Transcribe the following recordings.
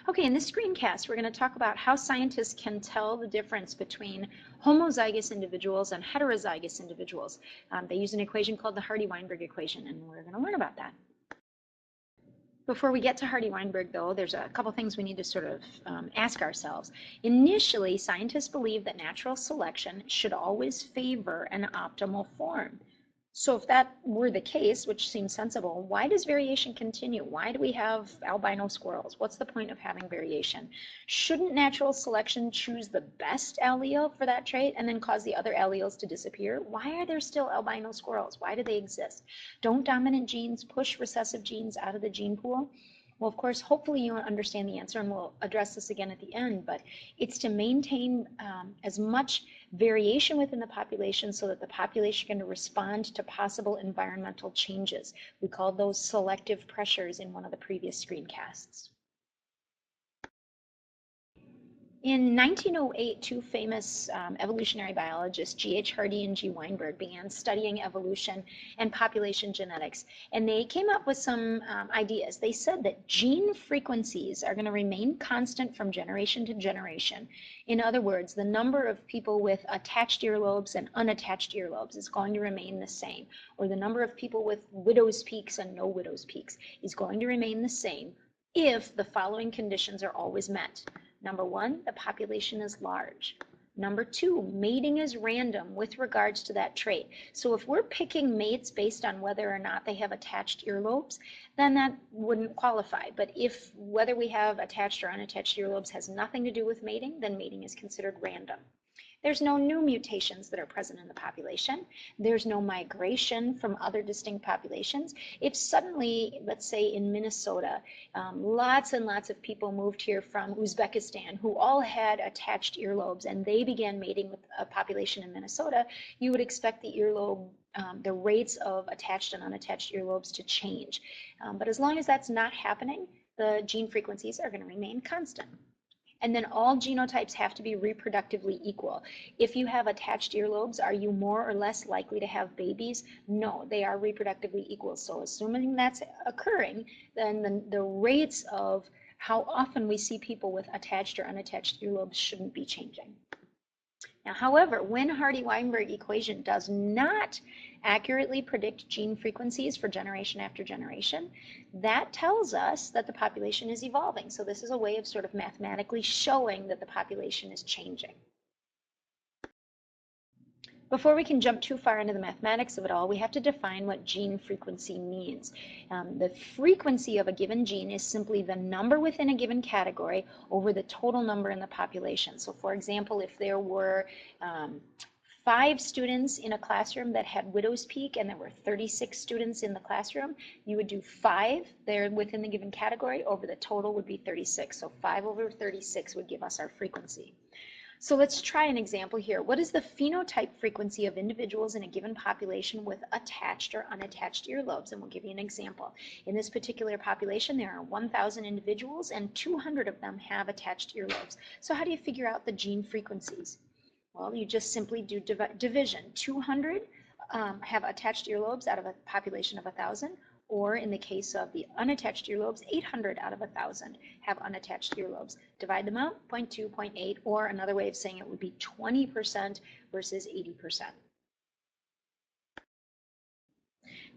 Okay, in this screencast, we're going to talk about how scientists can tell the difference between homozygous individuals and heterozygous individuals. They use an equation called the Hardy-Weinberg equation, and we're going to learn about that. Before we get to Hardy-Weinberg, though, there's a couple things we need to sort of ask ourselves. Initially, scientists believed that natural selection should always favor an optimal form. So if that were the case, which seems sensible, why does variation continue? Why do we have albino squirrels? What's the point of having variation? Shouldn't natural selection choose the best allele for that trait and then cause the other alleles to disappear? Why are there still albino squirrels? Why do they exist? Don't dominant genes push recessive genes out of the gene pool? Well, of course, hopefully you understand the answer, and we'll address this again at the end, but it's to maintain as much variation within the population so that the population can respond to possible environmental changes. We called those selective pressures in one of the previous screencasts. In 1908, two famous evolutionary biologists, G.H. Hardy and G. Weinberg, began studying evolution and population genetics. And they came up with some ideas. They said that gene frequencies are going to remain constant from generation to generation. In other words, the number of people with attached earlobes and unattached earlobes is going to remain the same. Or the number of people with widow's peaks and no widow's peaks is going to remain the same if the following conditions are always met. Number one, the population is large. Number two, mating is random with regards to that trait. So if we're picking mates based on whether or not they have attached earlobes, then that wouldn't qualify. But if whether we have attached or unattached earlobes has nothing to do with mating, then mating is considered random. There's no new mutations that are present in the population. There's no migration from other distinct populations. If suddenly, let's say in Minnesota, lots and lots of people moved here from Uzbekistan who all had attached earlobes and they began mating with a population in Minnesota, you would expect the earlobe, the rates of attached and unattached earlobes to change. But as long as that's not happening, the gene frequencies are going to remain constant. And then all genotypes have to be reproductively equal. If you have attached earlobes, are you more or less likely to have babies? No, they are reproductively equal. So assuming that's occurring, then the rates of how often we see people with attached or unattached earlobes shouldn't be changing. Now, however, when Hardy-Weinberg equation does not accurately predict gene frequencies for generation after generation, that tells us that the population is evolving. So this is a way of sort of mathematically showing that the population is changing. Before we can jump too far into the mathematics of it all, we have to define what gene frequency means. The frequency of a given gene is simply the number within a given category over the total number in the population. So for example, if there were 5 students in a classroom that had widow's peak and there were 36 students in the classroom, you would do 5 there within the given category over the total would be 36. So 5 over 36 would give us our frequency. So let's try an example here. What is the phenotype frequency of individuals in a given population with attached or unattached earlobes? And we'll give you an example. In this particular population, there are 1,000 individuals and 200 of them have attached earlobes. So how do you figure out the gene frequencies? Well, you just simply do division. 200 have attached earlobes out of a population of 1,000. Or in the case of the unattached earlobes, 800 out of 1,000 have unattached earlobes. Divide them out, 0.2, 0.8, or another way of saying it would be 20% versus 80%.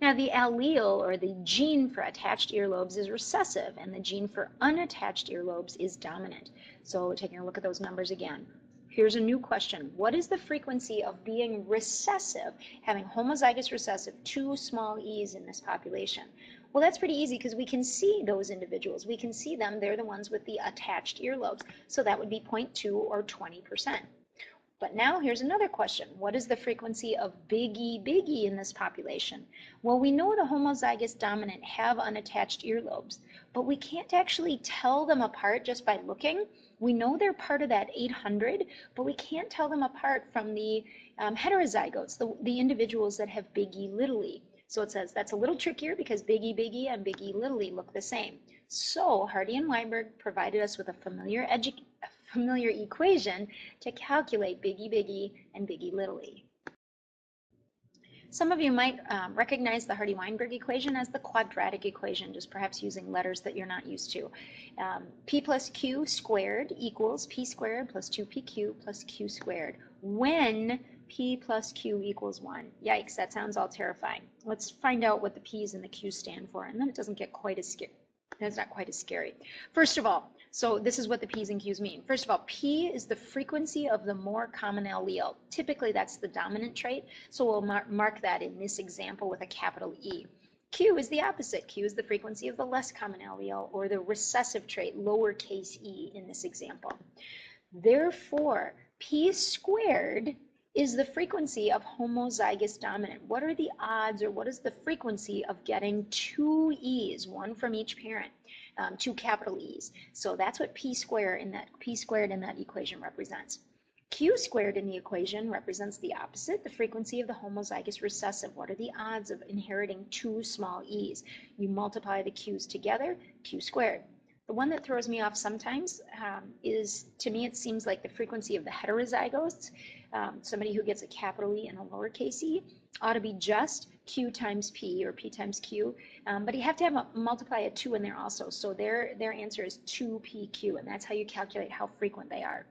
Now the allele, or the gene for attached earlobes, is recessive, and the gene for unattached earlobes is dominant. So taking a look at those numbers again. Here's a new question. What is the frequency of being recessive, having homozygous recessive, 2 small e's in this population? Well, that's pretty easy because we can see those individuals. We can see them. They're the ones with the attached earlobes. So that would be 0.2 or 20%. But now here's another question. What is the frequency of big E in this population? Well, we know the homozygous dominant have unattached earlobes, but we can't actually tell them apart just by looking. We know they're part of that 800, but we can't tell them apart from the heterozygotes, the individuals that have big E, little e. So it says that's a little trickier because big E, and big E, little e look the same. So Hardy and Weinberg provided us with a familiar equation to calculate big E, and big E, little e. Some of you might recognize the Hardy-Weinberg equation as the quadratic equation, just perhaps using letters that you're not used to. P plus Q squared equals P squared plus 2PQ plus Q squared when P plus Q equals 1. Yikes, that sounds all terrifying. Let's find out what the P's and the Q's stand for, and then it doesn't get quite as scary. That's not quite as scary. First of all, so this is what the P's and Q's mean. First of all, P is the frequency of the more common allele. Typically, that's the dominant trait, so we'll mark that in this example with a capital E. Q is the opposite. Q is the frequency of the less common allele, or the recessive trait, lowercase e, in this example. Therefore, P squared is the frequency of homozygous dominant. What are the odds, or what is the frequency of getting two E's, one from each parent, two capital E's? So that's what P squared in that equation represents. Q squared in the equation represents the opposite, the frequency of the homozygous recessive. What are the odds of inheriting two small E's? You multiply the Q's together, Q squared. The one that throws me off sometimes is, to me, it seems like the frequency of the heterozygotes. Somebody who gets a capital E and a lowercase e ought to be just Q times P, or P times Q, but you have to have multiply a 2 in there also. So their answer is 2PQ, and that's how you calculate how frequent they are.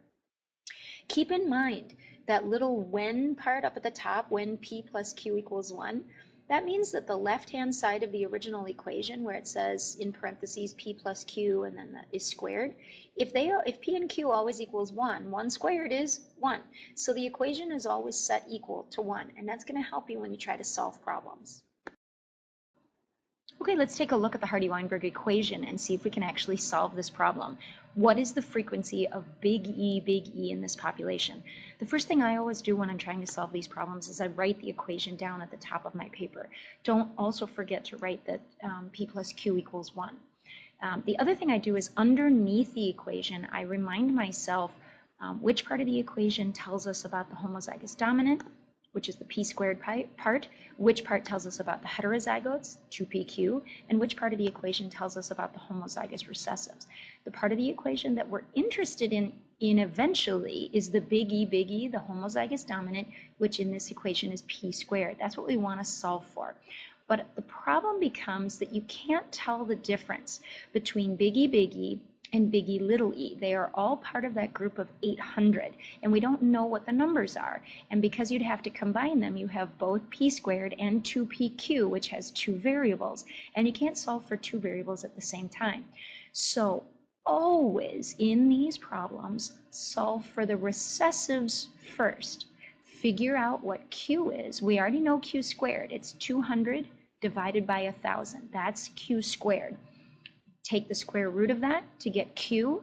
Keep in mind that little when part up at the top, when P plus Q equals 1, that means that the left-hand side of the original equation, where it says in parentheses P plus Q and then that is squared, if P and Q always equals 1, 1 squared is 1. So the equation is always set equal to 1, and that's going to help you when you try to solve problems. Okay, let's take a look at the Hardy-Weinberg equation and see if we can actually solve this problem. What is the frequency of big E in this population? The first thing I always do when I'm trying to solve these problems is I write the equation down at the top of my paper. Don't also forget to write that P plus Q equals 1. The other thing I do is underneath the equation, I remind myself which part of the equation tells us about the homozygous dominant, which is the P squared part, which part tells us about the heterozygotes, 2PQ, and which part of the equation tells us about the homozygous recessives. The part of the equation that we're interested in eventually is the big E, the homozygous dominant, which in this equation is P squared. That's what we want to solve for. But the problem becomes that you can't tell the difference between big E, and big E little e. They are all part of that group of 800, and we don't know what the numbers are. And because you'd have to combine them, you have both P squared and 2PQ, which has two variables, and you can't solve for two variables at the same time. So always in these problems, solve for the recessives first. Figure out what Q is. We already know Q squared. It's 200 divided by 1,000. That's Q squared. Take the square root of that to get Q.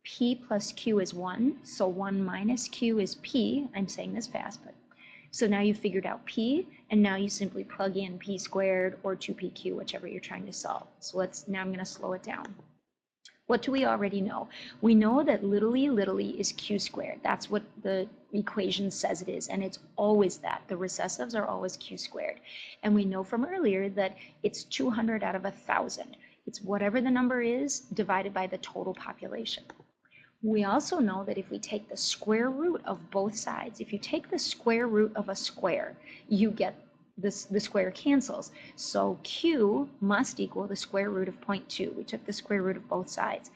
P plus Q is 1, so 1 minus Q is P. I'm saying this fast, but so now you've figured out P, and now you simply plug in P squared or 2PQ, whichever you're trying to solve. So now I'm going to slow it down. What do we already know? We know that little e is Q squared. That's what the equation says it is, and it's always that. The recessives are always Q squared. And we know from earlier that it's 200 out of 1,000. It's whatever the number is divided by the total population. We also know that if we take the square root of both sides, if you take the square root of a square, you get the square cancels. So Q must equal the square root of 0.2. We took the square root of both sides.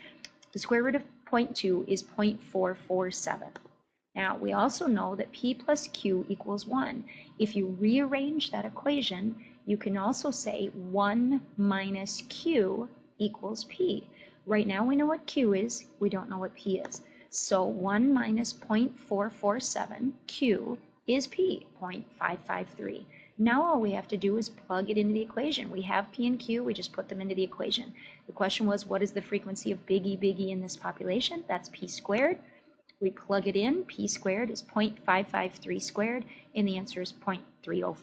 The square root of 0.2 is 0.447. Now, we also know that P plus Q equals 1. If you rearrange that equation, you can also say 1 minus Q equals P. Right now we know what Q is, we don't know what P is. So 1 minus 0.447, Q, is P, 0.553. Now all we have to do is plug it into the equation. We have P and Q, we just put them into the equation. The question was, what is the frequency of big E in this population? That's P squared. We plug it in, P squared is 0.553 squared, and the answer is 0.305.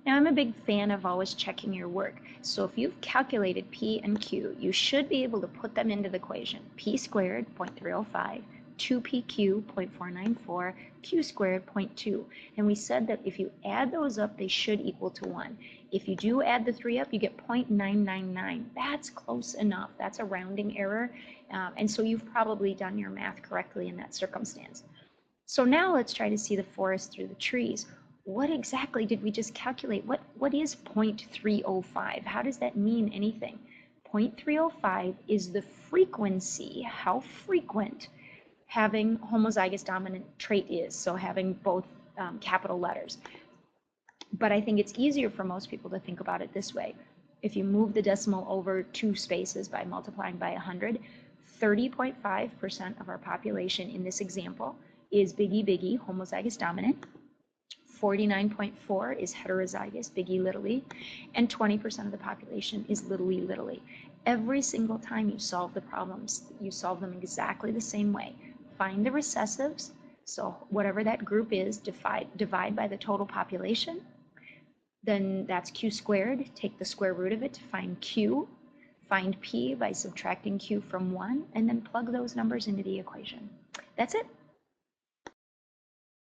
Now, I'm a big fan of always checking your work. So if you've calculated P and Q, you should be able to put them into the equation. P squared, 0.305, 2PQ, 0.494, Q squared, 0.2. And we said that if you add those up, they should equal to 1. If you do add the 3 up, you get 0.999. That's close enough. That's a rounding error. And so you've probably done your math correctly in that circumstance. So now let's try to see the forest through the trees. what exactly did we just calculate? What is 0.305? How does that mean anything? 0.305 is the frequency, how frequent having homozygous dominant trait is, so having both capital letters. But I think it's easier for most people to think about it this way. If you move the decimal over 2 spaces by multiplying by 100, 30.5% of our population in this example is biggie, homozygous dominant. 49.4 is heterozygous, biggie, and 20% of the population is little. Every single time you solve the problems, you solve them exactly the same way. Find the recessives, so whatever that group is, divide by the total population. Then that's q squared. Take the square root of it to find q. Find p by subtracting q from 1, and then plug those numbers into the equation. That's it.